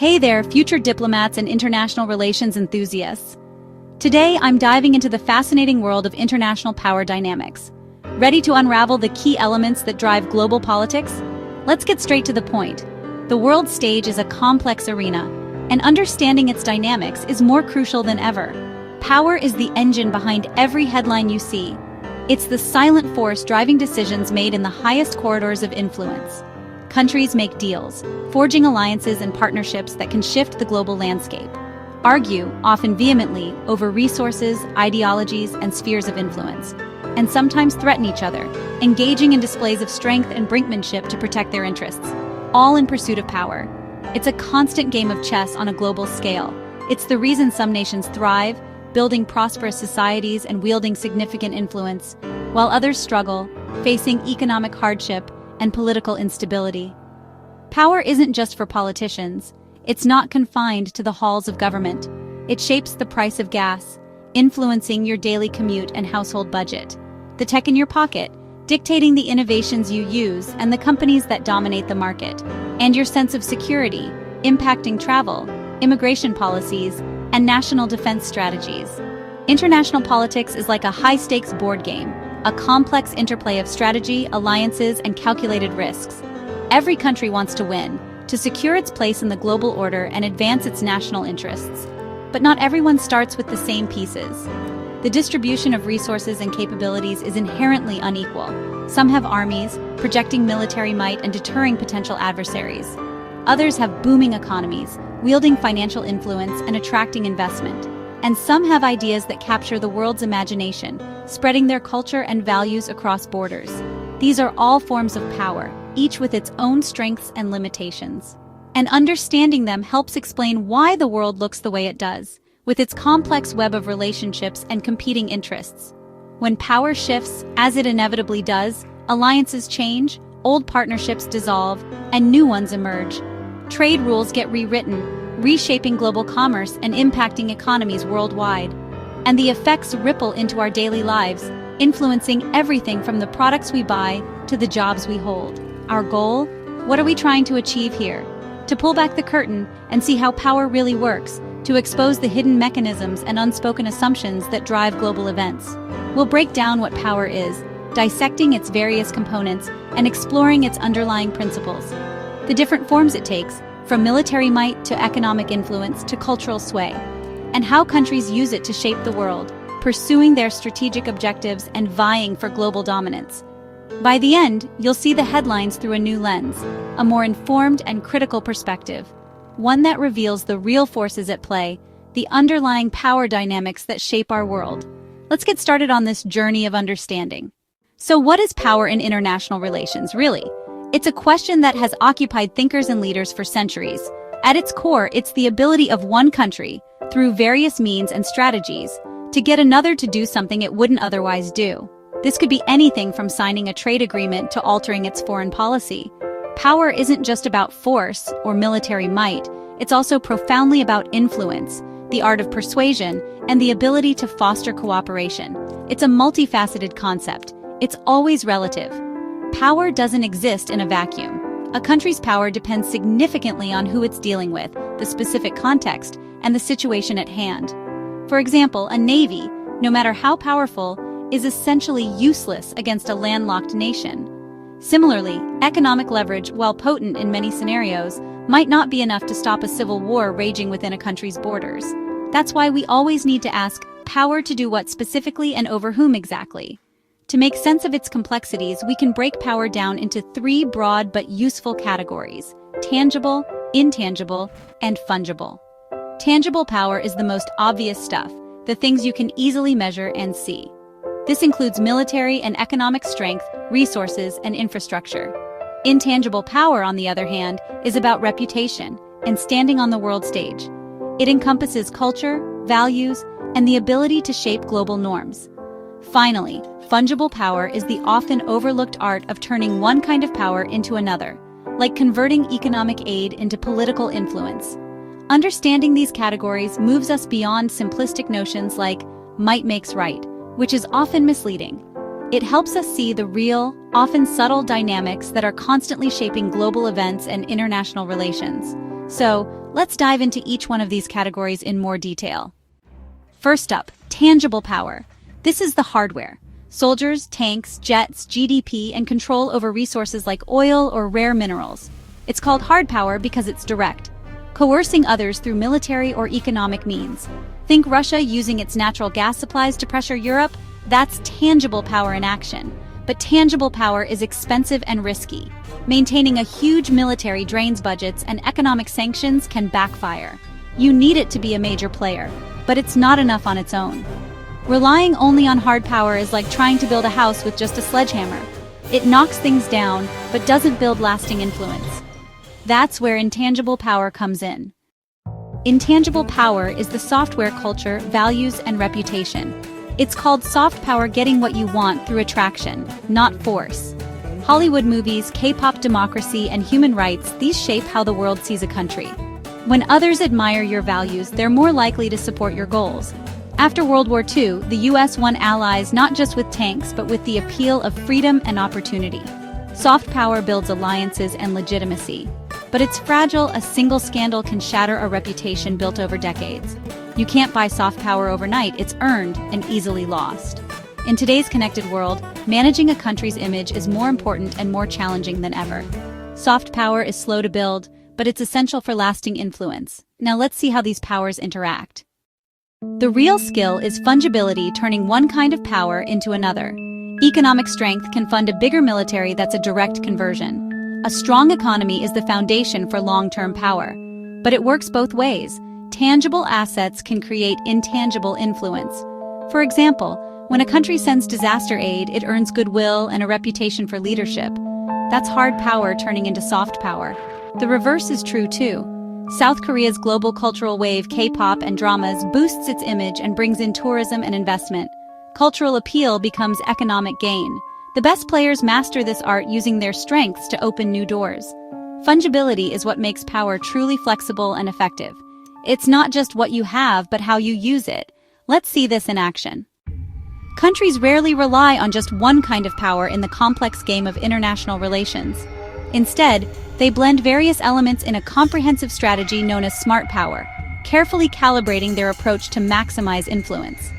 Hey there, future diplomats and international relations enthusiasts. Today, I'm diving into the fascinating world of international power dynamics. Ready to unravel the key elements that drive global politics? Let's get straight to the point. The world stage is a complex arena, and understanding its dynamics is more crucial than ever. Power is the engine behind every headline you see. It's the silent force driving decisions made in the highest corridors of influence. Countries make deals, forging alliances and partnerships that can shift the global landscape. Argue, often vehemently, over resources, ideologies, and spheres of influence, and sometimes threaten each other, engaging in displays of strength and brinkmanship to protect their interests, all in pursuit of power. It's a constant game of chess on a global scale. It's the reason some nations thrive, building prosperous societies and wielding significant influence, while others struggle, facing economic hardship and political instability. Power isn't just for politicians. It's not confined to the halls of government. It shapes the price of gas, influencing your daily commute and household budget. The tech in your pocket, dictating the innovations you use and the companies that dominate the market. And your sense of security, impacting travel, immigration policies, and national defense strategies. International politics is like a high-stakes board game, a complex interplay of strategy, alliances, and calculated risks. Every country wants to win, to secure its place in the global order and advance its national interests. But not everyone starts with the same pieces. The distribution of resources and capabilities is inherently unequal. Some have armies, projecting military might and deterring potential adversaries. Others have booming economies, wielding financial influence and attracting investment. And some have ideas that capture the world's imagination, spreading their culture and values across borders. These are all forms of power, each with its own strengths and limitations. And understanding them helps explain why the world looks the way it does, with its complex web of relationships and competing interests. When power shifts, as it inevitably does, alliances change, old partnerships dissolve, and new ones emerge. Trade rules get rewritten, reshaping global commerce and impacting economies worldwide. And the effects ripple into our daily lives, influencing everything from the products we buy to the jobs we hold. Our goal? What are we trying to achieve here? To pull back the curtain and see how power really works, to expose the hidden mechanisms and unspoken assumptions that drive global events. We'll break down what power is, dissecting its various components and exploring its underlying principles. The different forms it takes, from military might to economic influence to cultural sway, and how countries use it to shape the world, pursuing their strategic objectives and vying for global dominance. By the end, you'll see the headlines through a new lens, a more informed and critical perspective, one that reveals the real forces at play, the underlying power dynamics that shape our world. Let's get started on this journey of understanding. So what is power in international relations, really? It's a question that has occupied thinkers and leaders for centuries. At its core, it's the ability of one country, through various means and strategies, to get another to do something it wouldn't otherwise do. This could be anything from signing a trade agreement to altering its foreign policy. Power isn't just about force or military might, it's also profoundly about influence, the art of persuasion, and the ability to foster cooperation. It's a multifaceted concept. It's always relative. Power doesn't exist in a vacuum. A country's power depends significantly on who it's dealing with, the specific context, and the situation at hand. For example, a navy, no matter how powerful, is essentially useless against a landlocked nation. Similarly, economic leverage, while potent in many scenarios, might not be enough to stop a civil war raging within a country's borders. That's why we always need to ask, power to do what specifically and over whom exactly? To make sense of its complexities, we can break power down into three broad but useful categories: tangible, intangible, and fungible. Tangible power is the most obvious stuff, the things you can easily measure and see. This includes military and economic strength, resources, and infrastructure. Intangible power, on the other hand, is about reputation and standing on the world stage. It encompasses culture, values, and the ability to shape global norms. Finally, fungible power is the often overlooked art of turning one kind of power into another, like converting economic aid into political influence. Understanding these categories moves us beyond simplistic notions like might makes right, which is often misleading. It helps us see the real, often subtle dynamics that are constantly shaping global events and international relations. So, let's dive into each one of these categories in more detail. First up, tangible power. This is the hardware. Soldiers, tanks, jets, GDP, and control over resources like oil or rare minerals. It's called hard power because it's direct, coercing others through military or economic means. Think Russia using its natural gas supplies to pressure Europe? That's tangible power in action. But tangible power is expensive and risky. Maintaining a huge military drains budgets, and economic sanctions can backfire. You need it to be a major player, but it's not enough on its own. Relying only on hard power is like trying to build a house with just a sledgehammer. It knocks things down, but doesn't build lasting influence. That's where intangible power comes in. Intangible power is the software culture, values, and reputation. It's called soft power, getting what you want through attraction, not force. Hollywood movies, K-pop, democracy, and human rights, these shape how the world sees a country. When others admire your values, they're more likely to support your goals. After World War II, the US won allies not just with tanks, but with the appeal of freedom and opportunity. Soft power builds alliances and legitimacy. But it's fragile. A single scandal can shatter a reputation built over decades. You can't buy soft power overnight. It's earned and easily lost. In today's connected world, managing a country's image is more important and more challenging than ever. Soft power is slow to build, but it's essential for lasting influence. Now let's see how these powers interact. The real skill is fungibility, turning one kind of power into another. Economic strength can fund a bigger military. That's a direct conversion. A strong economy is the foundation for long-term power. But it works both ways. Tangible assets can create intangible influence. For example, when a country sends disaster aid, it earns goodwill and a reputation for leadership. That's hard power turning into soft power. The reverse is true too. South Korea's global cultural wave, K-pop and dramas, boosts its image and brings in tourism and investment. Cultural appeal becomes economic gain. The best players master this art, using their strengths to open new doors. Fungibility is what makes power truly flexible and effective. It's not just what you have, but how you use it. Let's see this in action. Countries rarely rely on just one kind of power in the complex game of international relations. Instead, they blend various elements in a comprehensive strategy known as smart power, carefully calibrating their approach to maximize influence.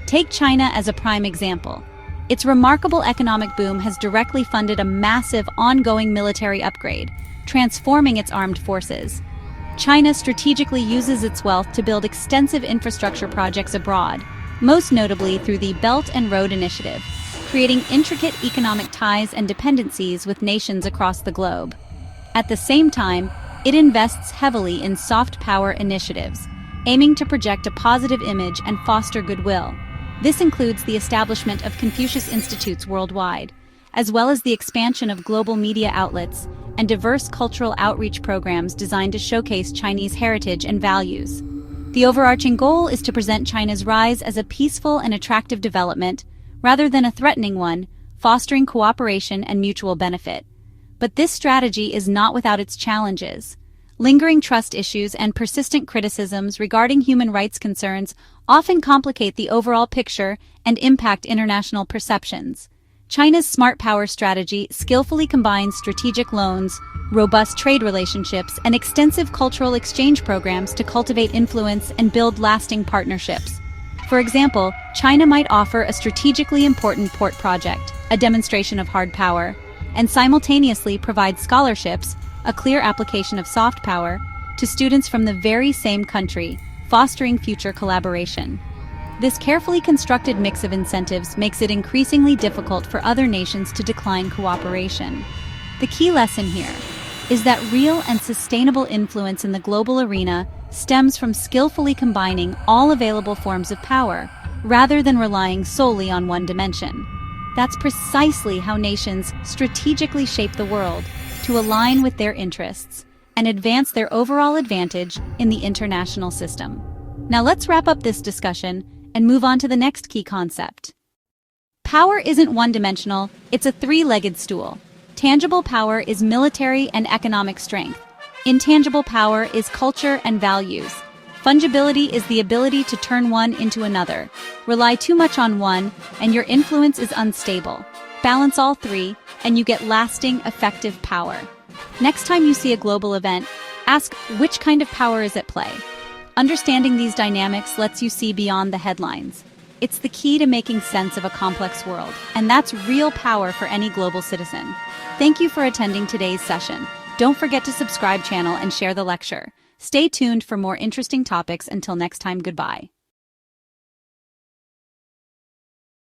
Take China as a prime example. Its remarkable economic boom has directly funded a massive ongoing military upgrade, transforming its armed forces. China strategically uses its wealth to build extensive infrastructure projects abroad, most notably through the Belt and Road Initiative, creating intricate economic ties and dependencies with nations across the globe. At the same time, it invests heavily in soft power initiatives, aiming to project a positive image and foster goodwill. This includes the establishment of Confucius Institutes worldwide, as well as the expansion of global media outlets and diverse cultural outreach programs designed to showcase Chinese heritage and values. The overarching goal is to present China's rise as a peaceful and attractive development, rather than a threatening one, fostering cooperation and mutual benefit. But this strategy is not without its challenges. Lingering trust issues and persistent criticisms regarding human rights concerns often complicate the overall picture and impact international perceptions. China's smart power strategy skillfully combines strategic loans, robust trade relationships, and extensive cultural exchange programs to cultivate influence and build lasting partnerships. For example, China might offer a strategically important port project, a demonstration of hard power, and simultaneously provide scholarships, a clear application of soft power, to students from the very same country, fostering future collaboration. This carefully constructed mix of incentives makes it increasingly difficult for other nations to decline cooperation. The key lesson here is that real and sustainable influence in the global arena stems from skillfully combining all available forms of power, rather than relying solely on one dimension. That's precisely how nations strategically shape the world to align with their interests and advance their overall advantage in the international system. Now let's wrap up this discussion and move on to the next key concept. Power isn't one-dimensional, it's a three-legged stool. Tangible power is military and economic strength. Intangible power is culture and values. Fungibility is the ability to turn one into another. Rely too much on one, and your influence is unstable. Balance all three, and you get lasting, effective power. Next time you see a global event, Ask, which kind of power is at play? Understanding these dynamics lets you see beyond the headlines. It's the key to making sense of a complex world, and that's real power for any global citizen. Thank you for attending today's session. Don't forget to subscribe channel and share the lecture. Stay tuned for more interesting topics. Until next time, goodbye.